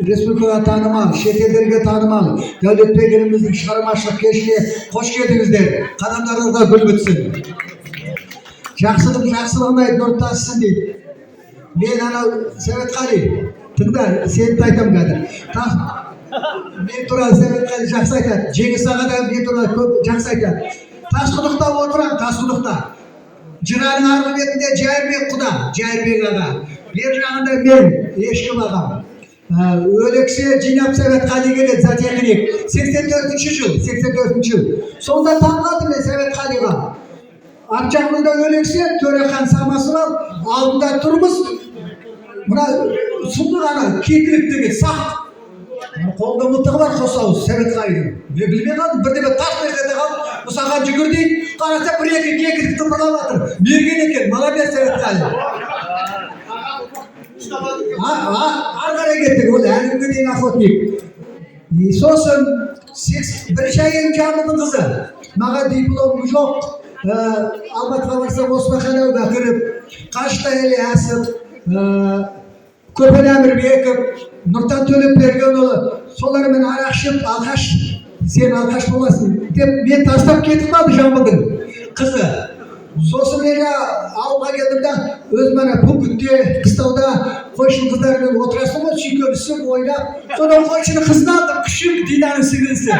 Respublika'ya tanımal, şehirlerine tanımal, devlet beygelerimizin шығармашылық кешіне hoş geldinizler. Qadamlarınızga gül bitsin. Жақсылығын нұр тасысын дейді. Men ana Sevetqali, tыңда, сені айтам қазір. Men туралы Sevetqali жақсы айтады. Жеңіс аға да мен туралы көп жақсы айтады. Тасқұдықта отырам, Тасқұдықта. Жыраның арғы бетінде Жайырбек құда, Жайырбек аға. Бер жағында мен, ешкім ағам. Öлексе жинап Sevetqali келеді, зоотехник. 84 жыл. Сонда таң қалдым мен Sevetqaliға. Арт жағымызда Öлексе, Төрехан Самасов алдында тұрмыз. Мына сұлдық ана кекіліктегі сақ. Қолда мылтығы бар қосауыз Sevetqali'нің. Мен білмей қалдым, бірдеме тас нәрседе қалдым. Мұсаға жүгір дейді, қараса бір-екі кекілікті мұралап жатыр. Мерген екен, молодец Sevetqali. Ары қарай кеттік, ол әлімге дейін охотник. Сосын бірінші әйелім Жамбылдың қызы. Маған дипломым жоқ. Алматыға барсам Османханауға кіріп, Қашта елі Әсіп, Көпен Әмірбеков, Нұртан Төлепбергенұлы, солармен арақ ішіп, алқаш, сен алқаш боласың деп мен тастап кетіп қалды Жамбылдың қызы. Сосын мен ауылға келдім да, өзім ана Пұлкүтте, қыстауда қойшын қыздарымен отырасың ғой, сүйкемісіп, ойнап, содан қойшыны қызын алдым, күшім Динаның сіңілісі.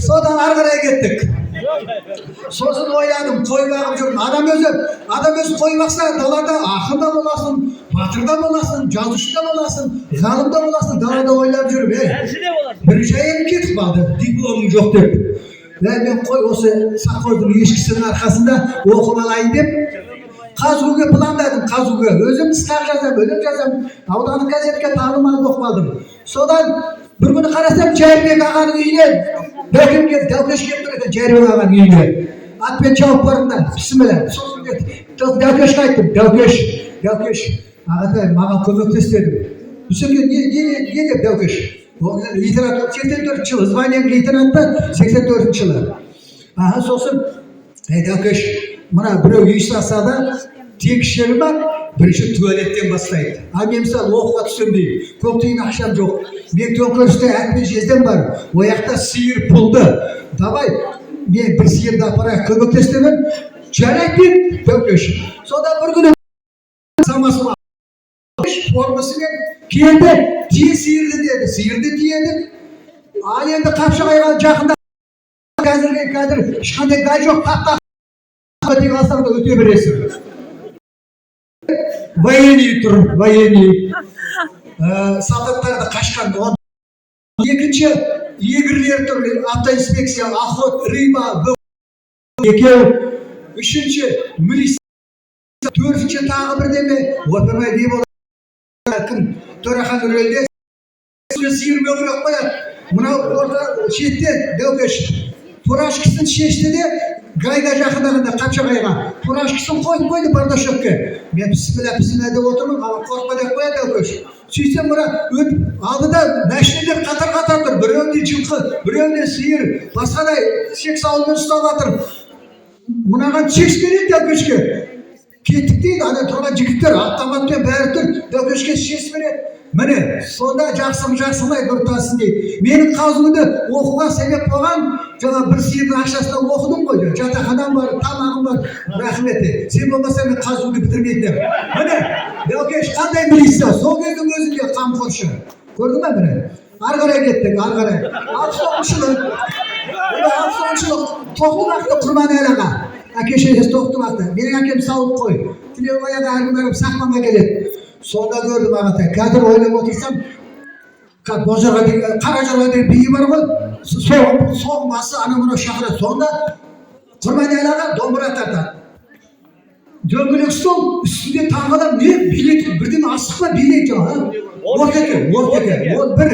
Содан ары қарай кеттік. Сосын ойладым, қой бағып жүрмін. Адам өзі қой бақса, далада ақын да боласың, батыр да боласың, жазушы да боласың, ғалым да боласың, далада ойлап жүріп. Бірінші әйелім кетіп қалды, дипломым жоқ деп. Мен қой осы Саққойдың ешкісінің арқасында оқып алайын деп Қазгуге пландадым, Қазгуге. Өзім қысқақ жазам, өлең жазам, аудандық газетке танымал болып қалдым. Содан бір күні қарасам, Жайырбек ағаның үйінен бәкім келді, Дәукеш келіп тұр екен Жайырбек ағаның үйіне. Атпен жауып бардым да, бісміллә. Сосын Дәукешке айттым, Дәукеш, ағатай, маған көмектес дедім. Үсеке, не деп Дәукеш? Литература 84 жылы, званием лейтенантта 84 жылы. Сосын, Дәукеш, мына біреу үй салса да, тегіс жері бар, бірінші туалеттен бастайды. Мен мысалы оқуға түсем деймін, көп тиын ақшам жоқ. Мен төңкерісте әтпен жездем бар, ояқта сиыр пұлды. Давай, мен бір сиырды апарайық көмектестемін, жарайды деп Дәукеш. Содан бір күні Самасов формасымен келді, тие сиырды деді, сиырды тиеді. Ал енді Қапшағайға жақында қазір ешқандай гай жоқ, тақта тек алсаң да өте бересің. Военный тұр, военный. Солдаттарды қашқан. Екінші егірлер тұр, автоинспекция, охот, рыба, екеу. Үшінші милиция. Төртінші тағы бірдеме, опырмай дейіп олар. Кім Төрехан үрелде сиыр мөңірек қояды. Мынау орта шетте Дәукеш фуражкасын шешті де гайға жақындағанда Қапшағайға фуражкасын қойды бардашөкке. Мен бісміллә деп отырмын, қорқпа деп қояды Дәукеш. Сөйтсем мұра өтіп алды да мәшинелер қатар тұр. Біреуінде жылқы, біреуінде сиыр, басқадай шек сауылмен ұстап жатыр. Мынаған чекс береді Дәукешке. Кеттік дейді, ана тұрған жігіттер, автоматпен бәрі тұр, Дәукешке шеш береді. Міне, сонда жақсылай дұртасын дейді. Менің Қазгуді оқуға себеп болған, жаңа бір сиырдың ақшасына оқыдым ғой, жатақханам бар, тамағым бар, рахметі. Сен болмаса мен Қазгуді бітірмейтін. Міне, Дәукеш қандай милиция, сол кездің өзінде қамқоршы. Көрдің ба міне? Ары қарай кеттік, ары қарай. 69 жылы Тоқтымақты Құрманәлі аға. Әке-шешесі Тоқтымақты. Менің әкем сауып қой. Тілеубай аға әркім барып Сақманға келеді. Сонда көрдім ағатай. Қазір ойлап отырсам, Қаражарға деген биі бар ғой. Соғым басы ана-мына шақырады. Сонда Құрманәлі аға домбыра тартады. Дөңгелек стол үстінде таңғалам, не билет, бірден асық па билет жаңа. Ортеке. Ол бір.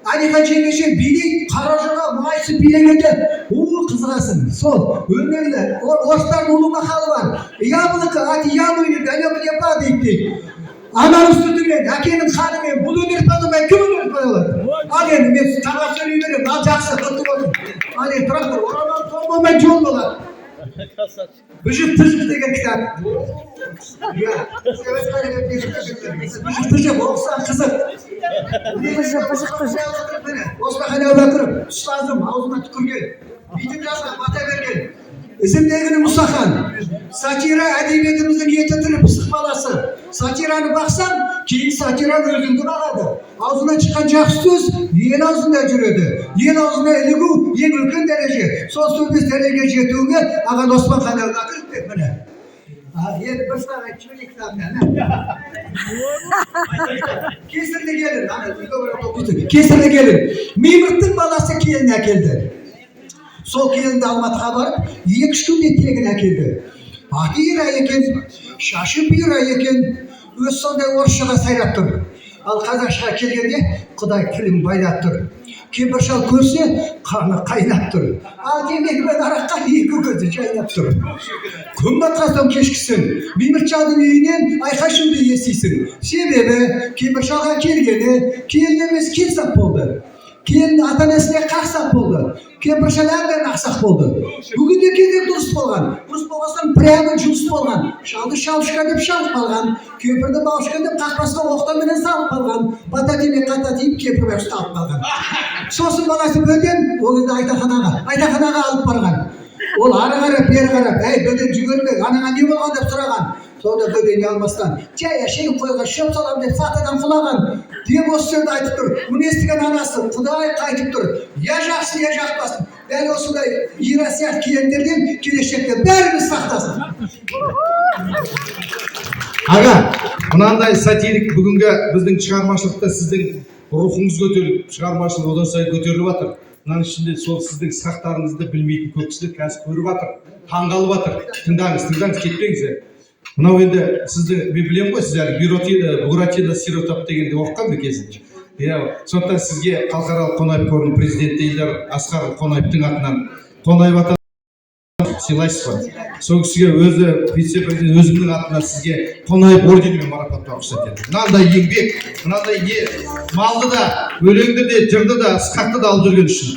Әлихан жеңеше билейді, Қаражарға майсы билегенде, қызығасың. Сол, өнерлі, орыстардың ұлы мақалы бар. Яблоко от яблони далеко не падает дейді. Ананың сүтімен, әкенің қанымен, бұл өнерді адамай кім өнерді алады? Ал енді мен таға сөйлей берем, ал жақсы құтты болсын. Ал енді трактор, орамал толмаумен жол болады. Бүжік деген кітап. Бүжік оқыса қызық. Osman Abubakır, üstadım, ağzıma tükürgen. Bizim yaşta mata vergen. İzimdegini Musaхан. Satira edebiyetimizin yetetini pısık balası. Satira'nı baksan, keyin satira özündü bağladı. Ağzından çıkan söz, yen ağzında jüredi. Yen ağzında eligu, yen ülken derece. Son söz derece jetüğüne, ağan Osman Abubakır etmene. Yer bir sana çürük Kesirli gelin. Kesirli gelin. Mimırtın balası keline geldi. Sol kelinde Almatı'ya barıp, 2 gün etegine geldi. Bir ay eken, şaşıp bir ay eken, öz sonunda orşağa sayrattır. Al Kazaş'a kelgende, Kuday kilim baylattır. Kebir şal görse, karnı kaynattır. Al demek ben arakka 2 gözü çaynattır. Gün batqasdan keşkisin, Mimirçadın үйінен aykaşın bir yesiysin. Sebebi, Kebir şalga kelgeni, kellemez kelsap oldu. Keyin ata-onasiga qaqsaq bo'ldi. Keyin bir shalardan aqsaq bo'ldi. Bugungi kunda durust bo'lgan. Durust bo'lmasdan prямо just bo'lgan. Shaldi shalishga deb shalib qolgan. Ko'pirni boshqa deb qahvasga o'qdan bilan salib qolgan. Patatini qatatib ko'pirga ustalib qolgan. So'sin bolasi bo'lgan, o'g'ilni aytaxonaga olib borgan. Ol ari qarab, beri qarab, "Ey, bo'din jigirma, anaga ne bo'lgan?" deb so'ragan. Sonra bödeğini almasdan, "Caya şeyi koyga şöp salam" deb sahtadan kulagan. Diye o sözde aytıp dur. Bunu estigen anası, Kuday kaytıp dur. Ya жақсы, ya жақпасын. Ben osunda irasiyat kiyendirdim, kileşekte bәріміз сақтасын. Аға, мынандай сатирик бүгінгі біздің шығармашылықта сіздің рухыңыз көтеріліп, шығармашылық одан сайын көтеріліп жатыр. Мынаның ішінде сол сіздің сақтарыңызды білмейтін көп кісілер қазір көріп жатыр, таңғалып жатыр. Тыңдаңыз, кетпеңіздер. Мынау енді сізді мен білемін ғой, сіз әлі Буратино Сиротап дегенде оқыған ба кезінде. Сондықтан сізге халықаралық Қонаев қорының президенті Ильдар Асқар Қонаевтың атынан Қонаев ата сыйлайсыз ба? Сол кісіге өзі вице-президент өзімнің атынан сізге Қонаев орденімен марапаттауға рұқсат етті. Мынандай еңбек, мынандай малды да, өлеңді де, жырды да, ысқақты да алып жүрген үшін.